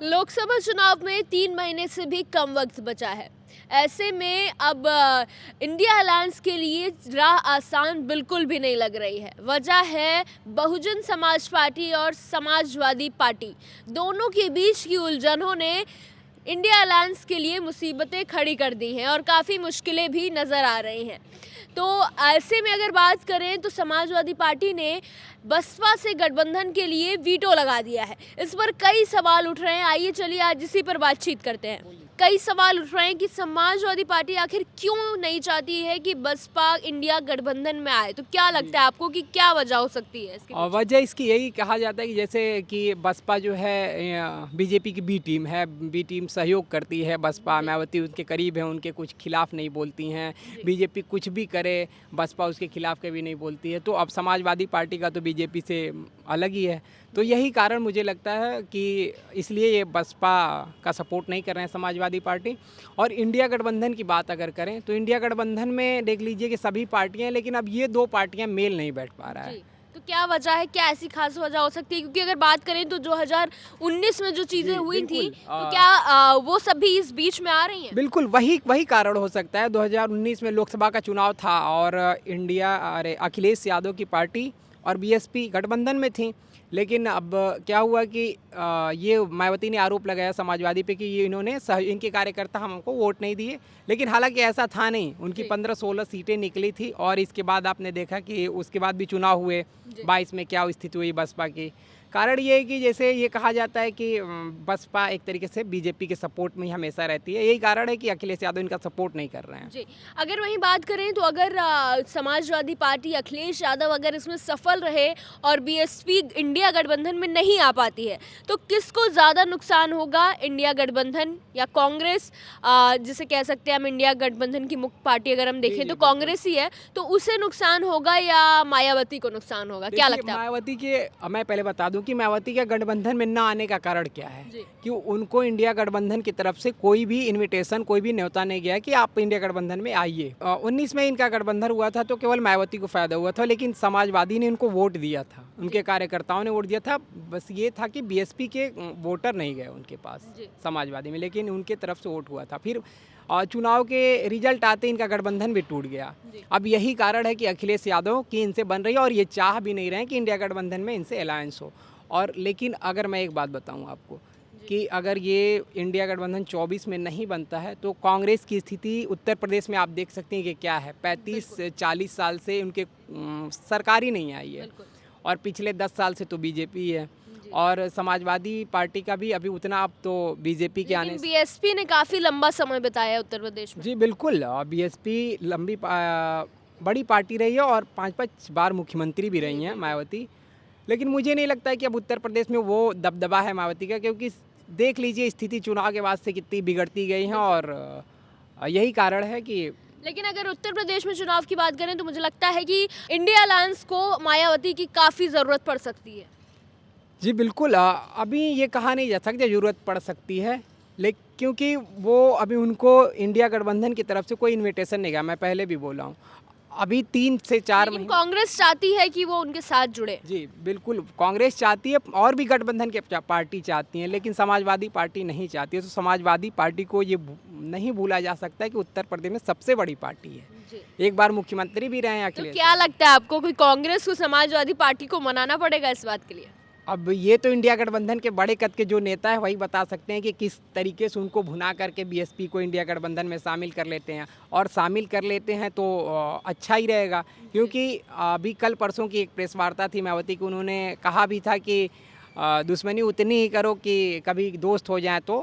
लोकसभा चुनाव में 3 महीने से भी कम वक्त बचा है। ऐसे में अब इंडिया अलायंस के लिए राह आसान बिल्कुल भी नहीं लग रही है। वजह है बहुजन समाज पार्टी और समाजवादी पार्टी, दोनों के बीच की उलझनों ने इंडिया अलायंस के लिए मुसीबतें खड़ी कर दी हैं और काफ़ी मुश्किलें भी नज़र आ रही हैं। तो ऐसे में अगर बात करें तो समाजवादी पार्टी ने बसपा से गठबंधन के लिए वीटो लगा दिया है। इस पर कई सवाल उठ रहे हैं, आइए चलिए आज इसी पर बातचीत करते हैं। कई सवाल उठ रहे हैं कि समाजवादी पार्टी आखिर क्यों नहीं चाहती है कि बसपा इंडिया गठबंधन में आए। तो क्या लगता है आपको कि क्या वजह हो सकती है इसके पीछे? वजह इसकी यही कहा जाता है कि जैसे कि बसपा जो है बीजेपी की बी टीम है, बी टीम सहयोग करती है। बसपा मायावती उनके करीब है, उनके कुछ खिलाफ नहीं बोलती हैं। बीजेपी कुछ भी करे बसपा उसके खिलाफ कभी नहीं बोलती है। तो अब समाजवादी पार्टी का तो बीजेपी से अलग ही है। तो यही कारण मुझे लगता है कि इसलिए ये बसपा का सपोर्ट नहीं कर रहे हैं समाजवादी पार्टी। और इंडिया गठबंधन की बात अगर करें तो इंडिया गठबंधन में देख लीजिए कि सभी पार्टियां हैं, लेकिन अब ये दो पार्टियां मेल नहीं बैठ पा रहा है। तो क्या वजह है, क्या ऐसी खास वजह हो सकती है? क्योंकि अगर बात करें तो 2019 में जो चीज़ें हुई थी तो क्या वो सब भी इस बीच में आ रही हैं? बिल्कुल वही कारण हो सकता है। 2019 में लोकसभा का चुनाव था और अखिलेश यादव की पार्टी और बीएसपी गठबंधन में थी। लेकिन अब क्या हुआ कि ये मायावती ने आरोप लगाया समाजवादी पे कि ये इनके कार्यकर्ता हमको वोट नहीं दिए। लेकिन हालांकि ऐसा था नहीं, उनकी 15-16 सीटें निकली थी। और इसके बाद आपने देखा कि उसके बाद भी चुनाव हुए 22 में क्या स्थिति हुई बसपा की। कारण ये है कि जैसे ये कहा जाता है कि बसपा एक तरीके से बीजेपी के सपोर्ट में ही हमेशा रहती है। यही कारण है कि अखिलेश यादव इनका सपोर्ट नहीं कर रहे हैं। जी, अगर वहीं बात करें तो अगर समाजवादी पार्टी अखिलेश यादव अगर इसमें सफल रहे और बीएसपी इंडिया गठबंधन में नहीं आ पाती है तो किसको ज़्यादा नुकसान होगा, इंडिया गठबंधन या कांग्रेस? जिसे कह सकते हैं हम इंडिया गठबंधन की मुख्य पार्टी अगर हम देखें तो कांग्रेस ही है, तो उसे नुकसान होगा या मायावती को नुकसान होगा? क्या लगता है? मायावती के मैं पहले बता दूं कि मायावती के गठबंधन में न आने का कारण क्या है। कि उनको इंडिया गठबंधन की तरफ से कोई भी इनविटेशन, कोई भी न्योता नहीं गया कि आप इंडिया गठबंधन में आइए। 19 में इनका गठबंधन हुआ था तो केवल मायावती को फायदा हुआ था, लेकिन समाजवादी ने इनको वोट दिया था, उनके कार्यकर्ताओं ने वोट दिया था। बस ये था कि बीएसपी के वोटर नहीं गए उनके पास समाजवादी में, लेकिन उनके तरफ से वोट हुआ था। फिर चुनाव के रिजल्ट आते इनका गठबंधन भी टूट गया। अब यही कारण है कि अखिलेश यादव की इनसे बन रही है और ये चाह भी नहीं रहे कि इंडिया गठबंधन में इनसे अलायंस हो। और लेकिन अगर मैं एक बात बताऊं आपको कि अगर ये इंडिया गठबंधन 24 में नहीं बनता है तो कांग्रेस की स्थिति उत्तर प्रदेश में आप देख सकते हैं कि क्या है। 35-40 साल से उनके सरकार ही नहीं आई है और पिछले 10 साल से तो बीजेपी है। और समाजवादी पार्टी का भी अभी उतना, अब तो बीजेपी के आने से बीएसपी ने काफ़ी लंबा समय बिताया है उत्तर प्रदेश में। जी बिल्कुल, बीएसपी बड़ी पार्टी रही है और 5-5 बार मुख्यमंत्री भी रही हैं मायावती। लेकिन मुझे नहीं लगता है कि अब उत्तर प्रदेश में वो दबदबा है मायावती का, क्योंकि देख लीजिए स्थिति चुनाव के बाद से कितनी बिगड़ती गई है। और यही कारण है कि लेकिन अगर उत्तर प्रदेश में चुनाव की बात करें तो मुझे लगता है कि इंडिया अलायंस को मायावती की काफ़ी ज़रूरत पड़ सकती है। जी बिल्कुल, अभी ये कहा नहीं जा सकता ज़रूरत पड़ सकती है, लेकिन क्योंकि वो अभी उनको इंडिया गठबंधन की तरफ से कोई इन्विटेशन नहीं गया। मैं पहले भी बोला हूँ, अभी 3 से 4 महीने कांग्रेस चाहती है कि वो उनके साथ जुड़े। जी बिल्कुल, कांग्रेस चाहती है और भी गठबंधन के पार्टी चाहती हैं, लेकिन समाजवादी पार्टी नहीं चाहती है। तो समाजवादी पार्टी को ये नहीं भूला जा सकता है कि उत्तर प्रदेश में सबसे बड़ी पार्टी है, एक बार मुख्यमंत्री भी रहे हैं अखिलेश। तो क्या लगता है आपको कि कांग्रेस को समाजवादी पार्टी को मनाना पड़ेगा इस बात के लिए? अब ये तो इंडिया गठबंधन के बड़े कद के जो नेता है वही बता सकते हैं कि किस तरीके से उनको भुना करके बीएसपी को इंडिया गठबंधन में शामिल कर लेते हैं। और शामिल कर लेते हैं तो अच्छा ही रहेगा, क्योंकि अभी कल परसों की एक प्रेस वार्ता थी मायावती की, उन्होंने कहा भी था कि दुश्मनी उतनी ही करो कि कभी दोस्त हो जाए तो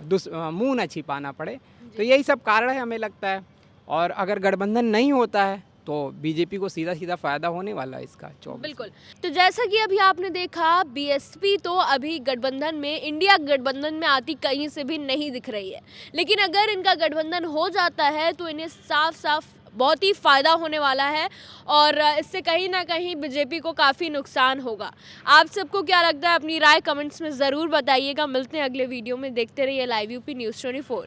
मुँह न छिपाना पड़े। तो यही सब कारण है हमें लगता है। और अगर गठबंधन नहीं होता है तो बीजेपी को सीधा सीधा फायदा होने वाला है इसका 24। बिल्कुल, तो जैसा कि अभी आपने देखा बीएसपी तो अभी गठबंधन में, इंडिया गठबंधन में आती कहीं से भी नहीं दिख रही है। लेकिन अगर इनका गठबंधन हो जाता है तो इन्हें साफ साफ बहुत ही फ़ायदा होने वाला है और इससे कहीं ना कहीं बीजेपी को काफ़ी नुकसान होगा। आप सबको क्या लगता है, अपनी राय कमेंट्स में ज़रूर बताइएगा। मिलते हैं अगले वीडियो में, देखते रहिए लाइव यूपी न्यूज़ 24।